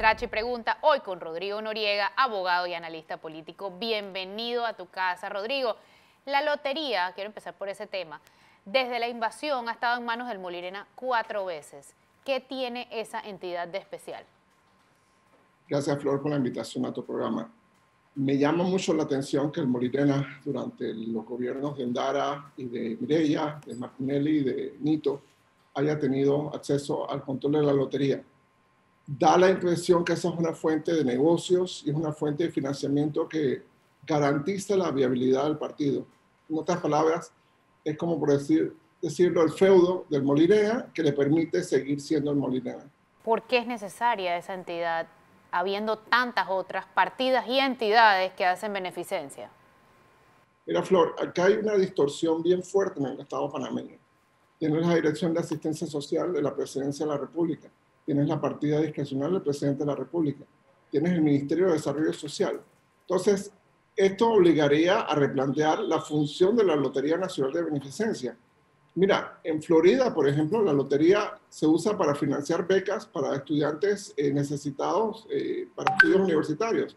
Trachi Pregunta, hoy con Rodrigo Noriega, abogado y analista político. Bienvenido a tu casa, Rodrigo. La lotería, quiero empezar por ese tema, desde la invasión ha estado en manos del Molirena 4 veces. ¿Qué tiene esa entidad de especial? Gracias, Flor, por la invitación a tu programa. Me llama mucho la atención que el Molirena, durante los gobiernos de Endara y de Mireya, de Martinelli y de Nito, haya tenido acceso al control de la lotería. Da la impresión que esa es una fuente de negocios y es una fuente de financiamiento que garantiza la viabilidad del partido. En otras palabras, es como por decirlo, el feudo del Molirena que le permite seguir siendo el Molirena. ¿Por qué es necesaria esa entidad, habiendo tantas otras partidas y entidades que hacen beneficencia? Mira, Flor, acá hay una distorsión bien fuerte en el Estado panameño. Tienes la Dirección de Asistencia Social de la Presidencia de la República, tienes la partida discrecional del Presidente de la República, tienes el Ministerio de Desarrollo Social. Entonces, esto obligaría a replantear la función de la Lotería Nacional de Beneficencia. Mira, en Florida, por ejemplo, la lotería se usa para financiar becas para estudiantes necesitados para estudios universitarios.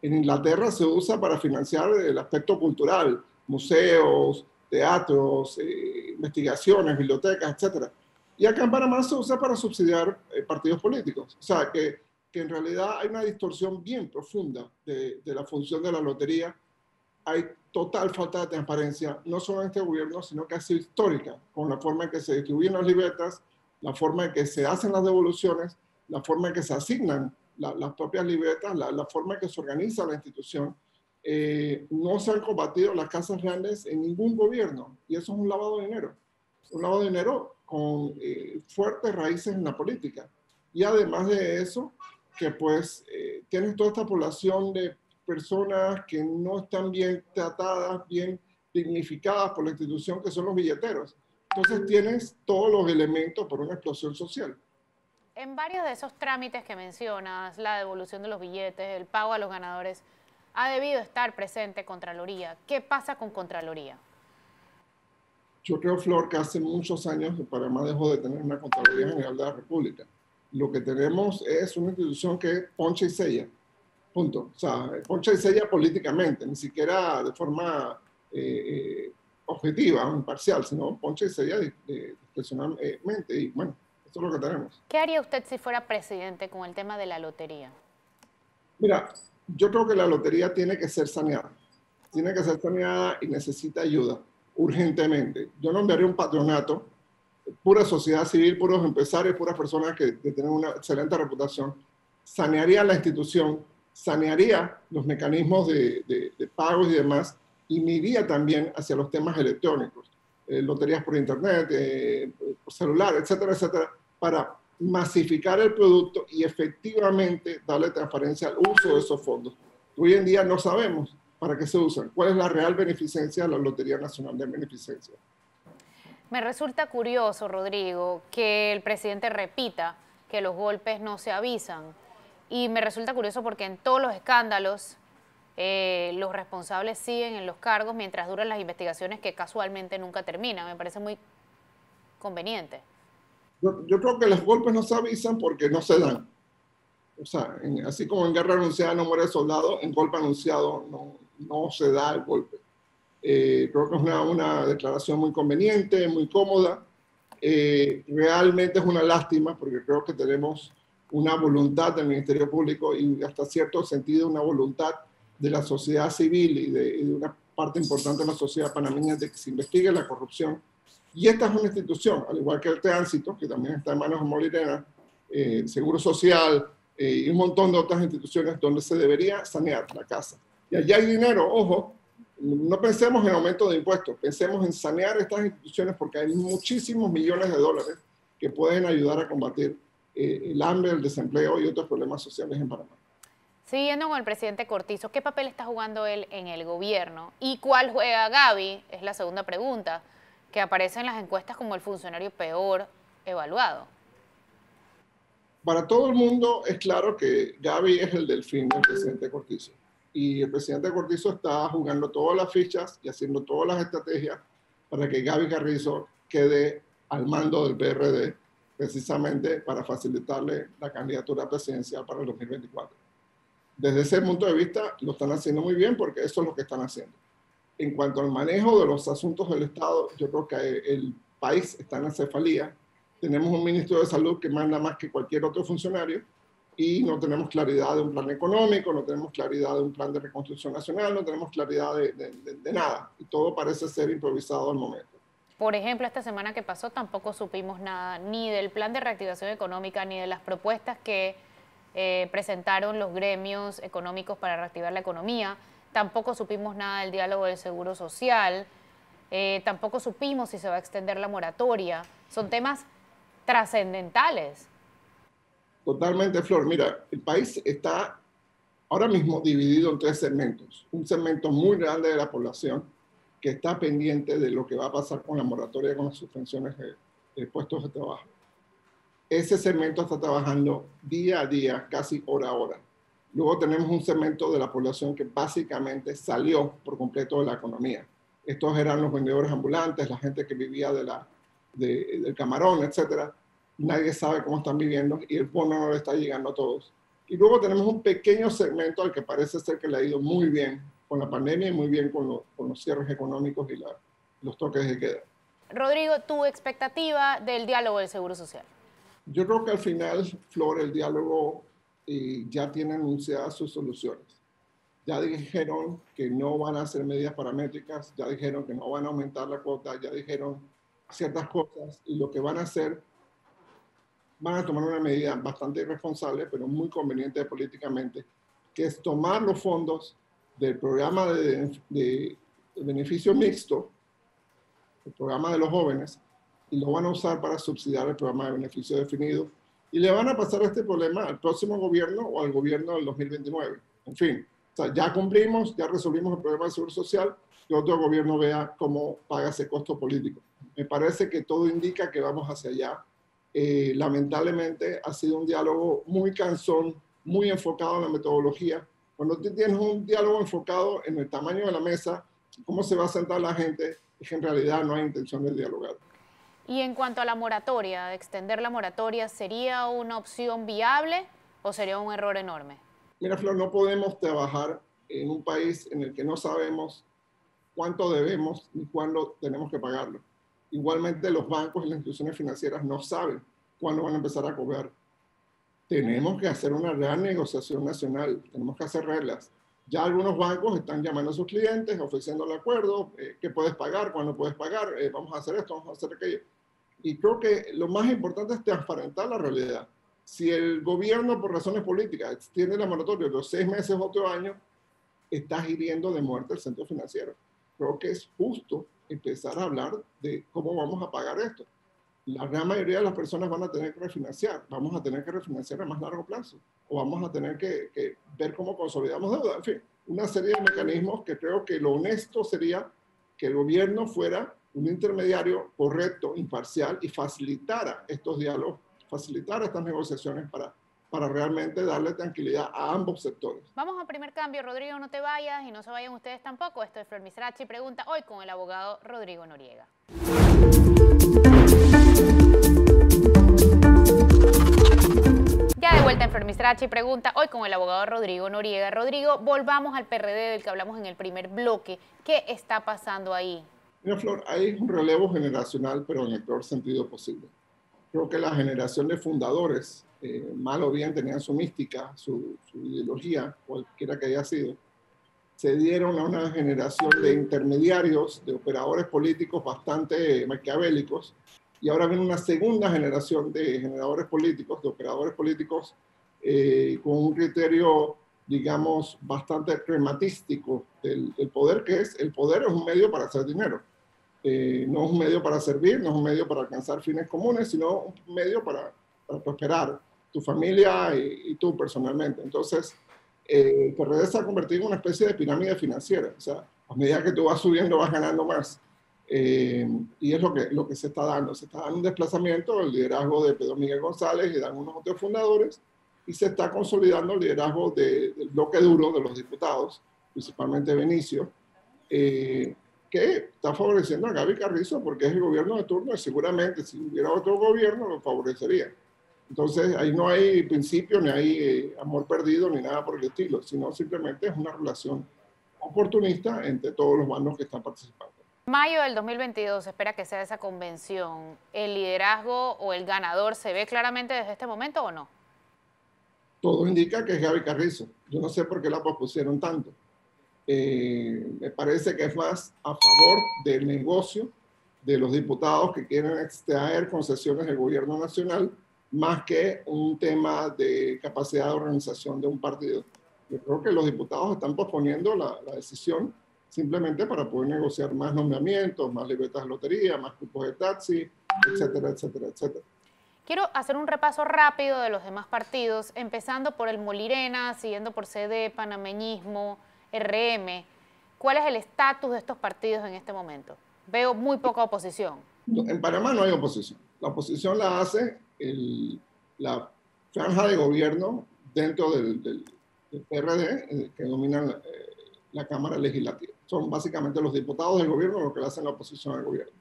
En Inglaterra se usa para financiar el aspecto cultural, museos, teatros, investigaciones, bibliotecas, etc. Y acá en Panamá se usa para subsidiar partidos políticos. O sea, que en realidad hay una distorsión bien profunda de la función de la lotería. Hay total falta de transparencia, no solo en este gobierno, sino que ha sido histórica, con la forma en que se distribuyen las libretas, la forma en que se hacen las devoluciones, la forma en que se asignan las propias libretas, la forma en que se organiza la institución. No se han combatido las casas grandes en ningún gobierno, y eso es un lavado de dinero. Un lavado de dinero con fuertes raíces en la política. Y además de eso, que pues tienes toda esta población de personas que no están bien tratadas, bien dignificadas por la institución, que son los billeteros. Entonces tienes todos los elementos para una explosión social. En varios de esos trámites que mencionas, la devolución de los billetes, el pago a los ganadores, ha debido estar presente Contraloría. ¿Qué pasa con Contraloría? Yo creo, Flor, que hace muchos años Panamá dejó de tener una Contraloría General de la República. Lo que tenemos es una institución que poncha y sella. Punto. O sea, poncha y sella políticamente, ni siquiera de forma objetiva o imparcial, sino poncha y sella discrecionalmente. Y bueno, esto es lo que tenemos. ¿Qué haría usted si fuera presidente con el tema de la lotería? Mira, yo creo que la lotería tiene que ser saneada. Tiene que ser saneada y necesita ayuda urgentemente. Yo no enviaría un patronato, pura sociedad civil, puros empresarios, puras personas que tienen una excelente reputación. Sanearía la institución, sanearía los mecanismos de pagos y demás, y me iría también hacia los temas electrónicos, loterías por internet, por celular, etcétera, etcétera, para masificar el producto y efectivamente darle transparencia al uso de esos fondos. Hoy en día no sabemos para qué se usan, cuál es la real beneficencia de la Lotería Nacional de Beneficencia. Me resulta curioso, Rodrigo, que el presidente repita que los golpes no se avisan. Y me resulta curioso porque en todos los escándalos los responsables siguen en los cargos mientras duran las investigaciones que casualmente nunca terminan. Me parece muy conveniente. Yo creo que los golpes no se avisan porque no se dan. O sea, así como en guerra anunciada no muere el soldado, en golpe anunciado no se da el golpe. Creo que es una declaración muy conveniente, muy cómoda. Realmente es una lástima porque creo que tenemos una voluntad del Ministerio Público y hasta cierto sentido una voluntad de la sociedad civil y de una parte importante de la sociedad panameña de que se investigue la corrupción. Y esta es una institución, al igual que el tránsito, que también está en manos de Molirena, Seguro Social y un montón de otras instituciones donde se debería sanear la casa. Y allá hay dinero, ojo, no pensemos en aumento de impuestos, pensemos en sanear estas instituciones porque hay muchísimos millones de dólares que pueden ayudar a combatir el hambre, el desempleo y otros problemas sociales en Panamá. Siguiendo con el presidente Cortizo, ¿qué papel está jugando él en el gobierno? ¿Y cuál juega Gaby? Es la segunda pregunta, que aparece en las encuestas como el funcionario peor evaluado. Para todo el mundo es claro que Gaby es el delfín del presidente Cortizo. Y el presidente Cortizo está jugando todas las fichas y haciendo todas las estrategias para que Gaby Carrizo quede al mando del PRD, precisamente para facilitarle la candidatura presidencial para el 2024. Desde ese punto de vista lo están haciendo muy bien porque eso es lo que están haciendo. En cuanto al manejo de los asuntos del Estado, yo creo que el país está en acefalía. Tenemos un ministro de Salud que manda más que cualquier otro funcionario y no tenemos claridad de un plan económico, no tenemos claridad de un plan de reconstrucción nacional, no tenemos claridad de nada. Y todo parece ser improvisado al momento. Por ejemplo, esta semana que pasó tampoco supimos nada ni del plan de reactivación económica ni de las propuestas que presentaron los gremios económicos para reactivar la economía. Tampoco supimos nada del diálogo del Seguro Social. Tampoco supimos si se va a extender la moratoria. Son temas trascendentales. Totalmente, Flor. Mira, el país está ahora mismo dividido en tres segmentos. Un segmento muy grande de la población que está pendiente de lo que va a pasar con la moratoria, con las suspensiones de puestos de trabajo. Ese segmento está trabajando día a día, casi hora a hora. Luego tenemos un segmento de la población que básicamente salió por completo de la economía. Estos eran los vendedores ambulantes, la gente que vivía del camarón, etcétera. Nadie sabe cómo están viviendo y el bono no le está llegando a todos. Y luego tenemos un pequeño segmento al que parece ser que le ha ido muy bien con la pandemia y muy bien con los cierres económicos y los toques de queda. Rodrigo, tu expectativa del diálogo del Seguro Social. Yo creo que al final, Flor, el diálogo ya tiene anunciadas sus soluciones. Ya dijeron que no van a hacer medidas paramétricas, ya dijeron que no van a aumentar la cuota, ya dijeron ciertas cosas y lo que van a hacer, van a tomar una medida bastante irresponsable, pero muy conveniente políticamente, que es tomar los fondos del programa de beneficio mixto, el programa de los jóvenes, y lo van a usar para subsidiar el programa de beneficio definido, y le van a pasar este problema al próximo gobierno o al gobierno del 2029. En fin, o sea, ya cumplimos, ya resolvimos el problema del Seguro Social, que otro gobierno vea cómo paga ese costo político. Me parece que todo indica que vamos hacia allá. Lamentablemente ha sido un diálogo muy cansón, muy enfocado en la metodología. Cuando tú tienes un diálogo enfocado en el tamaño de la mesa, cómo se va a sentar la gente, es que en realidad no hay intención de dialogar. Y en cuanto a la moratoria, de extender la moratoria, ¿sería una opción viable o sería un error enorme? Mira, Flor, no podemos trabajar en un país en el que no sabemos cuánto debemos ni cuándo tenemos que pagarlo. Igualmente, los bancos y las instituciones financieras no saben cuándo van a empezar a cobrar. Tenemos que hacer una gran negociación nacional, tenemos que hacer reglas. Ya algunos bancos están llamando a sus clientes, ofreciendo el acuerdo, qué puedes pagar, cuándo puedes pagar, vamos a hacer esto, vamos a hacer aquello. Y creo que lo más importante es transparentar la realidad. Si el gobierno, por razones políticas, extiende la moratoria de los 6 meses o otro año, está hiriendo de muerte el centro financiero. Creo que es justo empezar a hablar de cómo vamos a pagar esto. La gran mayoría de las personas van a tener que refinanciar. Vamos a tener que refinanciar a más largo plazo. O vamos a tener que ver cómo consolidamos deuda. En fin, una serie de mecanismos que creo que lo honesto sería que el gobierno fuera un intermediario correcto, imparcial y facilitara estos diálogos, facilitara estas negociaciones para realmente darle tranquilidad a ambos sectores. Vamos a primer cambio. Rodrigo, no te vayas y no se vayan ustedes tampoco. Esto es Flor Misrachi Pregunta, hoy con el abogado Rodrigo Noriega. Ya de vuelta en Flor Misrachi Pregunta, hoy con el abogado Rodrigo Noriega. Rodrigo, volvamos al PRD del que hablamos en el primer bloque. ¿Qué está pasando ahí? Mira, Flor, hay un relevo generacional, pero en el peor sentido posible. Creo que la generación de fundadores, mal o bien, tenían su mística, su ideología, cualquiera que haya sido, se dieron a una generación de intermediarios, de operadores políticos bastante maquiavélicos, y ahora viene una segunda generación de generadores políticos, de operadores políticos con un criterio, digamos, bastante crematístico del poder, que es, el poder es un medio para hacer dinero. No es un medio para servir, no es un medio para alcanzar fines comunes, sino un medio para prosperar tu familia y tú personalmente. Entonces, el PRD se ha convertido en una especie de pirámide financiera. O sea, a medida que tú vas subiendo, vas ganando más. Y es lo que se está dando. Se está dando un desplazamiento del liderazgo de Pedro Miguel González y de algunos otros fundadores, y se está consolidando el liderazgo del bloque duro de los diputados, principalmente Benicio, que que está favoreciendo a Gaby Carrizo porque es el gobierno de turno y seguramente si hubiera otro gobierno lo favorecería. Entonces ahí no hay principio, ni hay amor perdido, ni nada por el estilo, sino simplemente es una relación oportunista entre todos los bandos que están participando. Mayo del 2022 se espera que sea esa convención. ¿El liderazgo o el ganador se ve claramente desde este momento o no? Todo indica que es Gaby Carrizo. Yo no sé por qué la pospusieron tanto. Me parece que es más a favor del negocio de los diputados que quieren extraer concesiones del gobierno nacional, más que un tema de capacidad de organización de un partido. Yo creo que los diputados están posponiendo la decisión simplemente para poder negociar más nombramientos, más libretas de lotería, más cupos de taxi, etcétera, etcétera, etcétera. Quiero hacer un repaso rápido de los demás partidos, empezando por el Molirena, siguiendo por CD, Panameñismo, RM. ¿Cuál es el estatus de estos partidos en este momento? Veo muy poca oposición. En Panamá no hay oposición. La oposición la hace la franja de gobierno dentro del PRD, que domina la Cámara Legislativa. Son básicamente los diputados del gobierno los que le hacen la oposición al gobierno.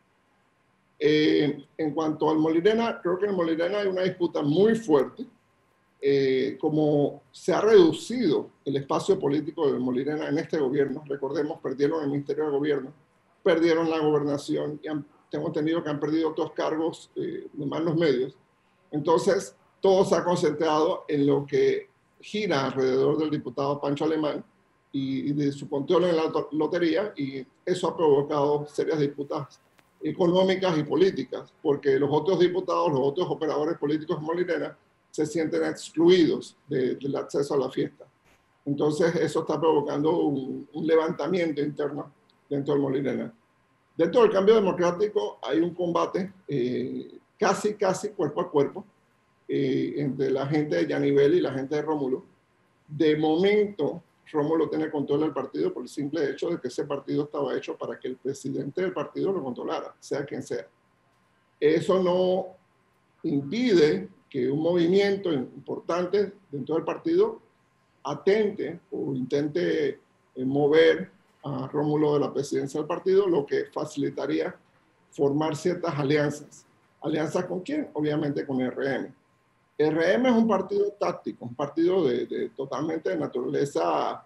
En cuanto al Molirena, creo que en el Molirena hay una disputa muy fuerte. Como se ha reducido el espacio político del Molirena en este gobierno, recordemos, perdieron el Ministerio de Gobierno, perdieron la gobernación y tengo entendido que han perdido otros cargos de manos medios. Entonces, todo se ha concentrado en lo que gira alrededor del diputado Pancho Alemán y de su control en la lotería, y eso ha provocado serias disputas económicas y políticas, porque los otros diputados, los otros operadores políticos de Molirena se sienten excluidos del acceso a la fiesta. Entonces, eso está provocando un levantamiento interno dentro del Molirena. Dentro del Cambio Democrático hay un combate casi cuerpo a cuerpo entre la gente de Yanivel y la gente de Rómulo. De momento, Rómulo tiene control del partido por el simple hecho de que ese partido estaba hecho para que el presidente del partido lo controlara, sea quien sea. Eso no impide que un movimiento importante dentro del partido atente o intente mover a Rómulo de la presidencia del partido, lo que facilitaría formar ciertas alianzas. ¿Alianzas con quién? Obviamente con RM. RM es un partido táctico, un partido totalmente de naturaleza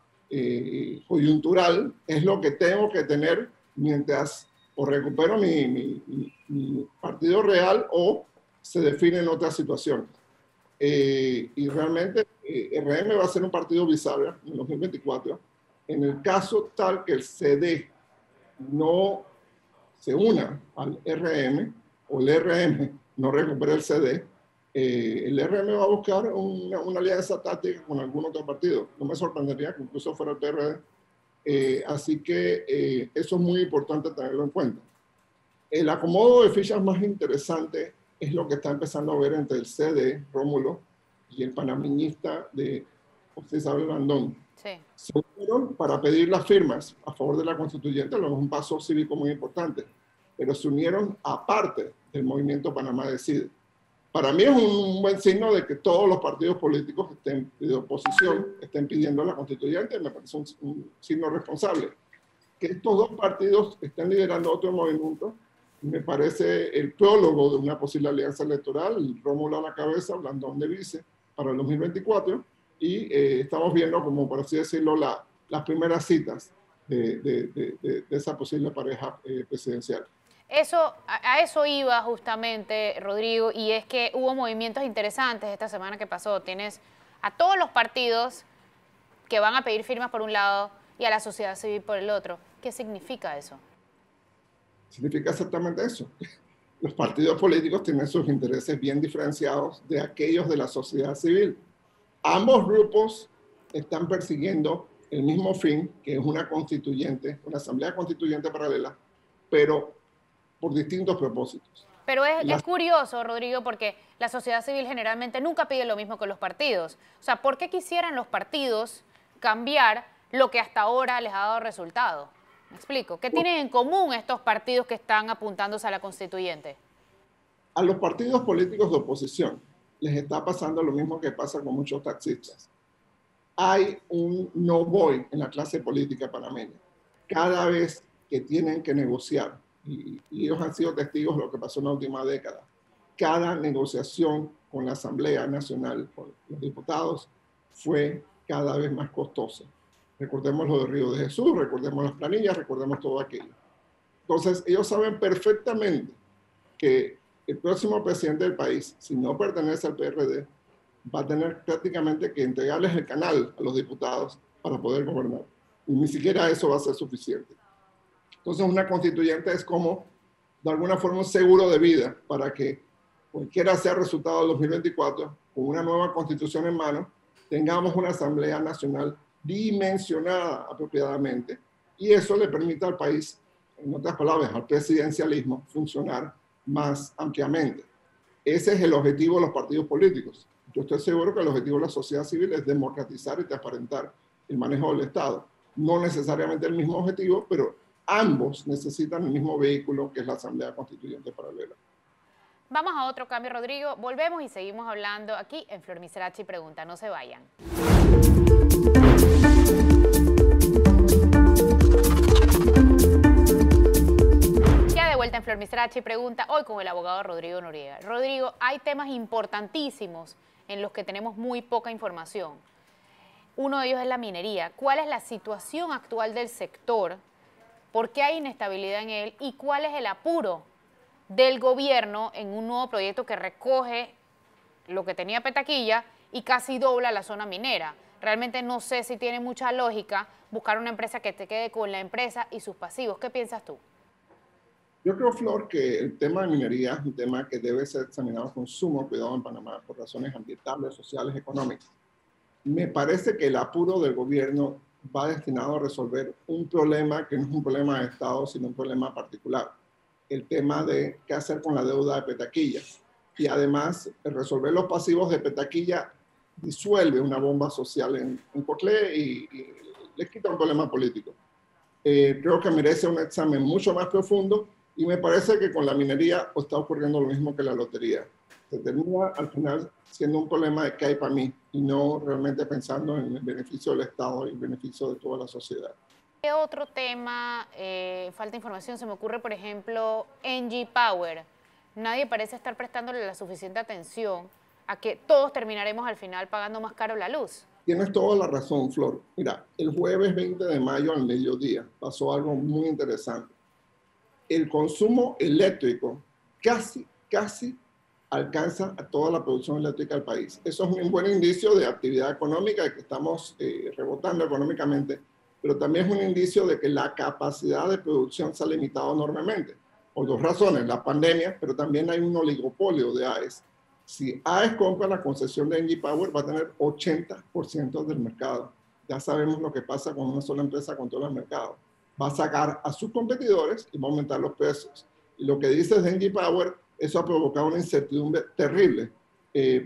coyuntural. Es lo que tengo que tener mientras o recupero mi partido real o se define en otras situaciones. Y realmente RM va a ser un partido bisagra en 2024. En el caso tal que el CD no se una al RM o el RM no recupere el CD, el RM va a buscar una alianza táctica con algún otro partido. No me sorprendería que incluso fuera el PRD. Así que eso es muy importante tenerlo en cuenta. El acomodo de fichas más interesante es lo que está empezando a ver entre el CD, Rómulo, y el panameñista de José Isabel Blandón. Sí. Se unieron para pedir las firmas a favor de la constituyente, lo que es un paso cívico muy importante, pero se unieron aparte del movimiento Panamá Decide. Para mí es un buen signo de que todos los partidos políticos de oposición estén pidiendo a la constituyente, me parece un signo responsable. Que estos dos partidos estén liderando otro movimiento, me parece el prólogo de una posible alianza electoral, Rómulo a la cabeza, Blandón de vice, para el 2024, y estamos viendo, como por así decirlo, las primeras citas de esa posible pareja presidencial. A eso iba justamente, Rodrigo, y es que hubo movimientos interesantes esta semana que pasó. Tienes a todos los partidos que van a pedir firmas por un lado y a la sociedad civil por el otro. ¿Qué significa eso? Significa exactamente eso. Los partidos políticos tienen sus intereses bien diferenciados de aquellos de la sociedad civil. Ambos grupos están persiguiendo el mismo fin, que es una constituyente, una asamblea constituyente paralela, pero por distintos propósitos. Pero es curioso, Rodrigo, porque la sociedad civil generalmente nunca pide lo mismo que los partidos. O sea, ¿por qué quisieran los partidos cambiar lo que hasta ahora les ha dado resultado? ¿Me explico? ¿Qué tienen en común estos partidos que están apuntándose a la constituyente? A los partidos políticos de oposición les está pasando lo mismo que pasa con muchos taxistas. Hay un no voy en la clase política panameña. Cada vez que tienen que negociar. Y ellos han sido testigos de lo que pasó en la última década. Cada negociación con la Asamblea Nacional, con los diputados, fue cada vez más costosa. Recordemos lo de Río de Jesús, recordemos las planillas, recordemos todo aquello. Entonces, ellos saben perfectamente que el próximo presidente del país, si no pertenece al PRD, va a tener prácticamente que entregarles el canal a los diputados para poder gobernar. Y ni siquiera eso va a ser suficiente. Entonces, una constituyente es como, de alguna forma, un seguro de vida para que cualquiera sea el resultado del 2024, con una nueva constitución en mano, tengamos una Asamblea Nacional dimensionada apropiadamente y eso le permita al país, en otras palabras, al presidencialismo, funcionar más ampliamente. Ese es el objetivo de los partidos políticos. Yo estoy seguro que el objetivo de la sociedad civil es democratizar y transparentar el manejo del Estado. No necesariamente el mismo objetivo, pero ambos necesitan el mismo vehículo que es la Asamblea Constituyente Paralela. Vamos a otro cambio, Rodrigo. Volvemos y seguimos hablando aquí en Flor Miserachi Pregunta. No se vayan. Ya de vuelta en Flor Miserachi Pregunta, hoy con el abogado Rodrigo Noriega. Rodrigo, hay temas importantísimos en los que tenemos muy poca información. Uno de ellos es la minería. ¿Cuál es la situación actual del sector? ¿Por qué hay inestabilidad en él? ¿Y cuál es el apuro del gobierno en un nuevo proyecto que recoge lo que tenía Petaquilla y casi dobla la zona minera? Realmente no sé si tiene mucha lógica buscar una empresa que te quede con la empresa y sus pasivos. ¿Qué piensas tú? Yo creo, Flor, que el tema de minería es un tema que debe ser examinado con sumo cuidado en Panamá por razones ambientales, sociales, económicas. Me parece que el apuro del gobierno va destinado a resolver un problema que no es un problema de Estado, sino un problema particular. El tema de qué hacer con la deuda de Petaquilla. Y además, resolver los pasivos de Petaquilla disuelve una bomba social en Coclé y le quita un problema político. Creo que merece un examen mucho más profundo y me parece que con la minería está ocurriendo lo mismo que la lotería. Se termina al final siendo un problema de qué hay para mí y no realmente pensando en el beneficio del Estado y el beneficio de toda la sociedad. ¿Qué otro tema, falta información? Se me ocurre, por ejemplo, NG Power. Nadie parece estar prestándole la suficiente atención a que todos terminaremos al final pagando más caro la luz. Tienes toda la razón, Flor. Mira, el jueves 20 de mayo al mediodía pasó algo muy interesante. El consumo eléctrico casi alcanza a toda la producción eléctrica del país. Eso es un buen indicio de actividad económica, de que estamos rebotando económicamente, pero también es un indicio de que la capacidad de producción se ha limitado enormemente. Por dos razones, la pandemia, pero también hay un oligopolio de AES. Si AES compra la concesión de NG Power, va a tener 80% del mercado. Ya sabemos lo que pasa con una sola empresa con todo el mercado. Va a sacar a sus competidores y va a aumentar los precios. Y lo que dice de NG Power, eso ha provocado una incertidumbre terrible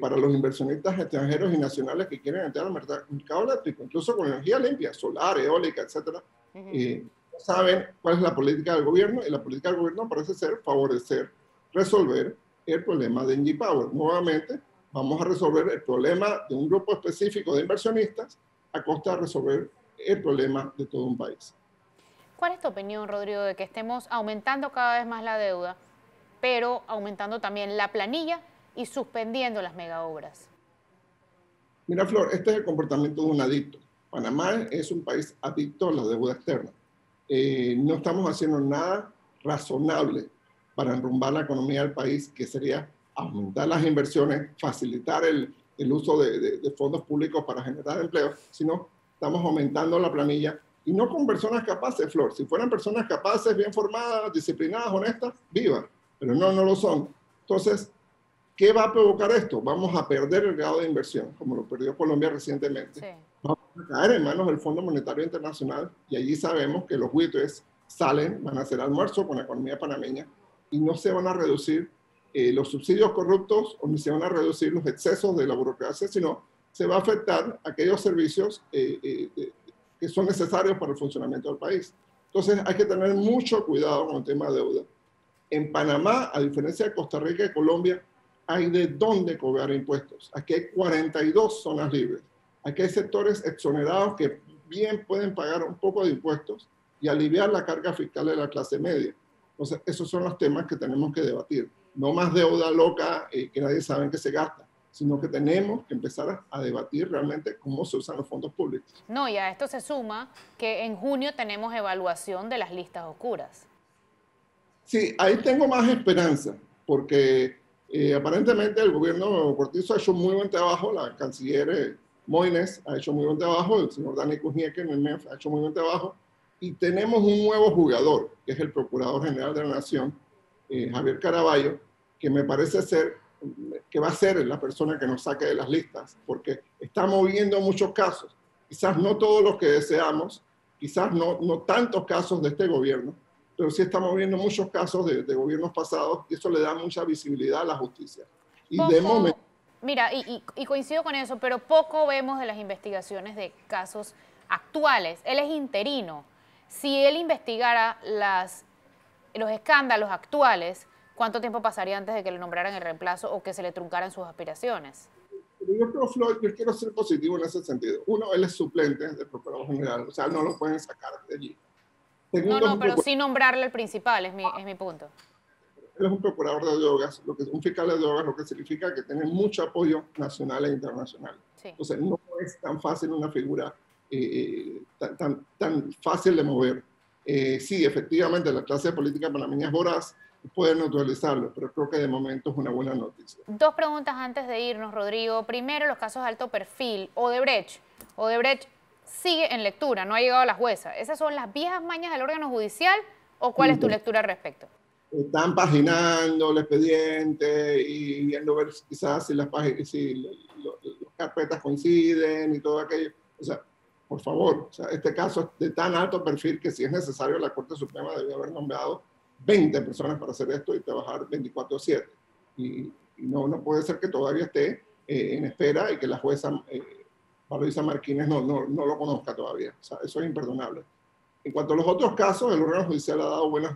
para los inversionistas extranjeros y nacionales que quieren entrar al mercado eléctrico, incluso con energía limpia, solar, eólica, etc. No saben cuál es la política del gobierno y la política del gobierno parece ser favorecer, resolver el problema de NG Power. Nuevamente, vamos a resolver el problema de un grupo específico de inversionistas a costa de resolver el problema de todo un país. ¿Cuál es tu opinión, Rodrigo, de que estemos aumentando cada vez más la deuda, pero aumentando también la planilla y suspendiendo las megaobras? Mira, Flor, este es el comportamiento de un adicto. Panamá es un país adicto a la deuda externa. No estamos haciendo nada razonable para enrumbar la economía del país, que sería aumentar las inversiones, facilitar el uso de fondos públicos para generar empleo, sino estamos aumentando la planilla y no con personas capaces, Flor. Si fueran personas capaces, bien formadas, disciplinadas, honestas, viva, pero no lo son. Entonces, ¿qué va a provocar esto? Vamos a perder el grado de inversión, como lo perdió Colombia recientemente. Sí. Vamos a caer en manos del Fondo Monetario Internacional y allí sabemos que los buitres salen, van a hacer almuerzo con la economía panameña y no se van a reducir los subsidios corruptos o ni se van a reducir los excesos de la burocracia, sino se va a afectar aquellos servicios que son necesarios para el funcionamiento del país. Entonces hay que tener mucho cuidado con el tema de deuda. En Panamá, a diferencia de Costa Rica y Colombia, hay de dónde cobrar impuestos. Aquí hay 42 zonas libres. Aquí hay sectores exonerados que bien pueden pagar un poco de impuestos y aliviar la carga fiscal de la clase media. Entonces, esos son los temas que tenemos que debatir. No más deuda loca que nadie sabe en qué se gasta, sino que tenemos que empezar a debatir realmente cómo se usan los fondos públicos. No, y a esto se suma que en junio tenemos evaluación de las listas oscuras. Sí, ahí tengo más esperanza, porque aparentemente el gobierno Cortizo ha hecho muy buen trabajo, la canciller Moines ha hecho muy buen trabajo, el señor Dani Kuzniecki en el MEF ha hecho muy buen trabajo, y tenemos un nuevo jugador, que es el Procurador General de la Nación, Javier Caraballo, que me parece ser que va a ser la persona que nos saque de las listas, porque está moviendo muchos casos, quizás no todos los que deseamos, quizás no tantos casos de este gobierno, pero sí está moviendo muchos casos de gobiernos pasados y eso le da mucha visibilidad a la justicia. Y de momento... Mira, y coincido con eso, pero poco vemos de las investigaciones de casos actuales. Él es interino. Si él investigara los escándalos actuales, ¿cuánto tiempo pasaría antes de que le nombraran el reemplazo o que se le truncaran sus aspiraciones? Yo creo, Flor, yo quiero ser positivo en ese sentido. Uno, él es suplente del Procurador General, o sea, no lo pueden sacar de allí. Segundo, No, pero sí nombrarle el principal, es mi punto. Él es un procurador de drogas, un fiscal de drogas, lo que significa que tiene mucho apoyo nacional e internacional. Sí. Entonces, no es tan fácil una figura tan fácil de mover. Sí, efectivamente, la clase política panameña es voraz, puede neutralizarlo, pero creo que de momento es una buena noticia. Dos preguntas antes de irnos, Rodrigo. Primero, los casos de alto perfil. Odebrecht sigue en lectura, no ha llegado a la jueza. ¿Esas son las viejas mañas del órgano judicial o cuál es tu lectura al respecto? Están paginando el expediente y viendo ver quizás si las carpetas coinciden y todo aquello. O sea, por favor, o sea, este caso es de tan alto perfil que si es necesario la Corte Suprema debe haber nombrado 20 personas para hacer esto y trabajar 24/7. Y no puede ser que todavía esté en espera y que la jueza Valoisa Martínez no lo conozca todavía. O sea, eso es imperdonable. En cuanto a los otros casos, el órgano judicial ha dado buenas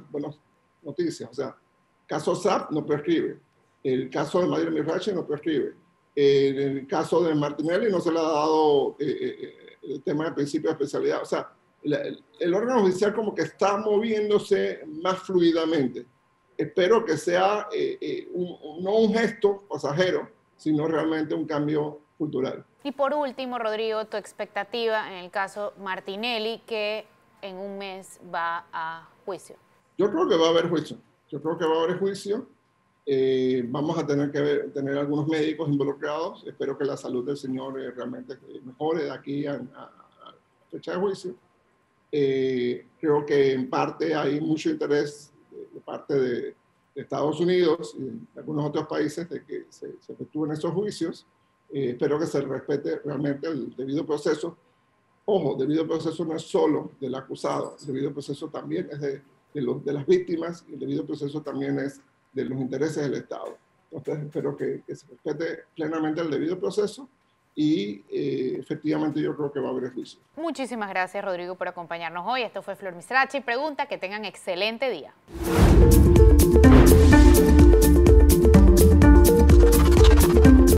noticias. O sea, caso SAP no prescribe. El caso de Mayra Mirache no prescribe. En el caso de Martinelli no se le ha dado el tema del principio de especialidad. O sea, el órgano judicial como que está moviéndose más fluidamente. Espero que sea no un gesto pasajero, sino realmente un cambio cultural. Y por último, Rodrigo, tu expectativa en el caso Martinelli, que en un mes va a juicio. Yo creo que va a haber juicio. Yo creo que va a haber juicio. Vamos a tener que tener algunos médicos involucrados. Espero que la salud del señor realmente mejore de aquí a fecha de juicio. Creo que en parte hay mucho interés de parte de Estados Unidos y de algunos otros países de que se efectúen esos juicios. Espero que se respete realmente el debido proceso. Ojo, debido proceso no es solo del acusado, el debido proceso también es de las víctimas y el debido proceso también es de los intereses del Estado. Entonces, espero que se respete plenamente el debido proceso y efectivamente yo creo que va a haber juicio. Muchísimas gracias, Rodrigo, por acompañarnos hoy. Esto fue Flor Misrachi. Pregunta, que tengan excelente día.